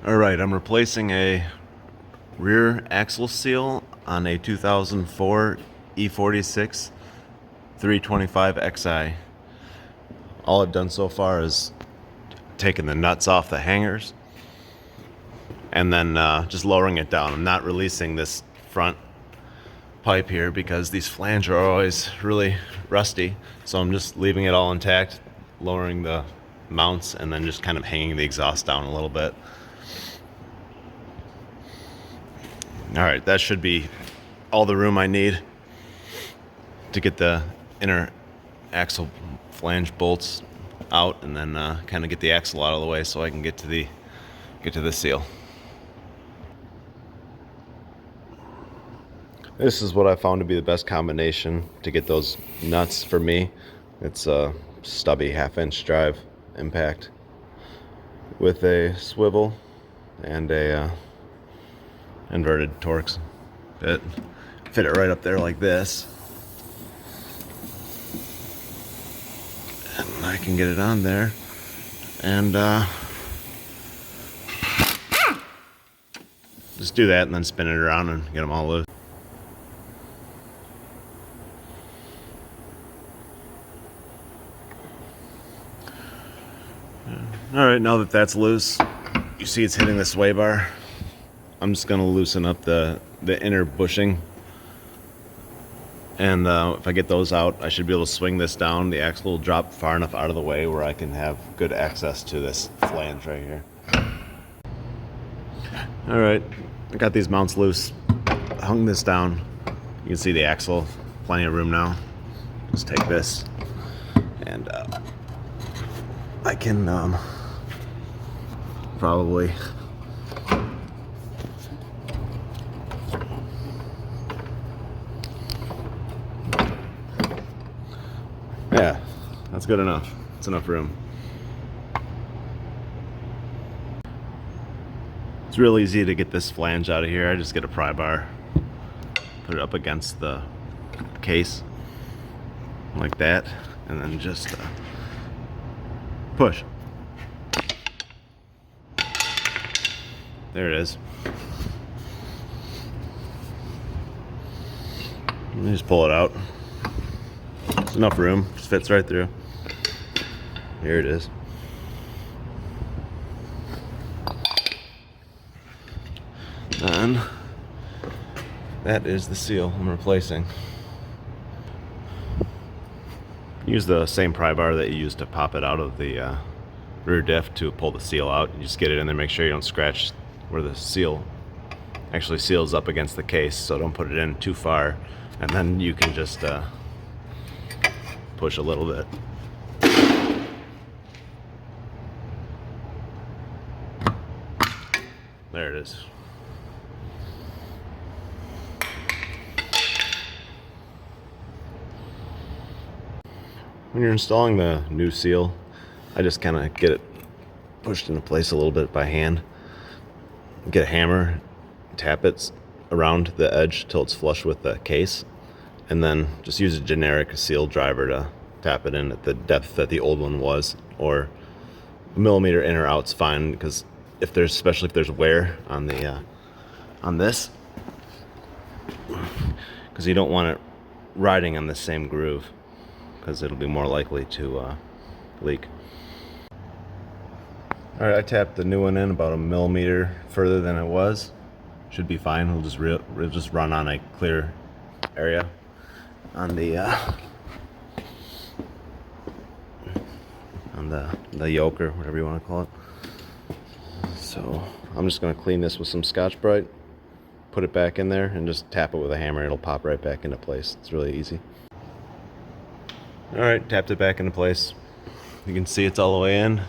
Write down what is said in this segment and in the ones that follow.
Alright, I'm replacing a rear axle seal on a 2004 E46 325xi. All I've done so far is taken the nuts off the hangers and then just lowering it down. I'm not releasing this front pipe here because these flanges are always really rusty, so I'm just leaving it all intact, lowering the mounts, and then just kind of hanging the exhaust down a little bit. Alright, that should be all the room I need to get the inner axle flange bolts out, and then kind of get the axle out of the way so I can get to the seal. This is what I found to be the best combination to get those nuts for me. It's a stubby 1/2-inch drive impact with a swivel and a inverted Torx bit. Fit it right up there like this, and I can get it on there and just do that and then spin it around and get them all loose. Alright, now that that's loose, you see it's hitting the sway bar. I'm just going to loosen up the inner bushing, and if I get those out, I should be able to swing this down. The axle will drop far enough out of the way where I can have good access to this flange right here. Alright, I got these mounts loose, hung this down. You can see the axle, plenty of room now. Just take this and I can probably yeah, that's good enough. It's enough room. It's real easy to get this flange out of here. I just get a pry bar, put it up against the case like that, and then just push. There it is. Let me just pull it out. There's enough room, just fits right through. Here it is. And that is the seal I'm replacing. Use the same pry bar that you used to pop it out of the rear diff to pull the seal out. You just get it in there, make sure you don't scratch where the seal actually seals up against the case, so don't put it in too far, and then you can just push a little bit. There it is. When you're installing the new seal, I just kind of get it pushed into place a little bit by hand. Get a hammer, tap it around the edge till it's flush with the case, and then just use a generic seal driver to tap it in at the depth that the old one was, or a millimeter in or out's fine, because especially if there's wear on the on this, because you don't want it riding on the same groove, because it'll be more likely to leak. Alright, I tapped the new one in about a millimeter further than it was. Should be fine. It'll just run on a clear area on the yoke, or whatever you want to call it. So I'm just going to clean this with some Scotch-Brite, put it back in there, and just tap it with a hammer. It'll pop right back into place. It's really easy. Alright, tapped it back into place. You can see it's all the way in.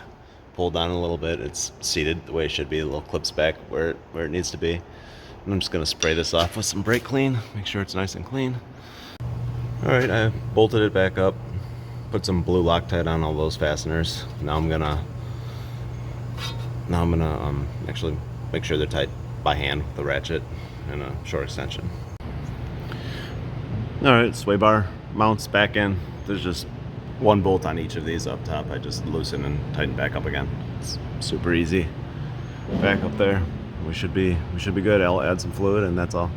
Pulled down a little bit. It's seated the way it should be. The little clips back where it needs to be. And I'm just going to spray this off with some brake clean. Make sure it's nice and clean. Alright, I bolted it back up. Put some blue Loctite on all those fasteners. Now I'm gonna actually make sure they're tight by hand with the ratchet and a short extension. Alright, sway bar mounts back in. There's just one bolt on each of these up top. I just loosen and tighten back up again. It's super easy. back up there. We should be good. I'll add some fluid and that's all.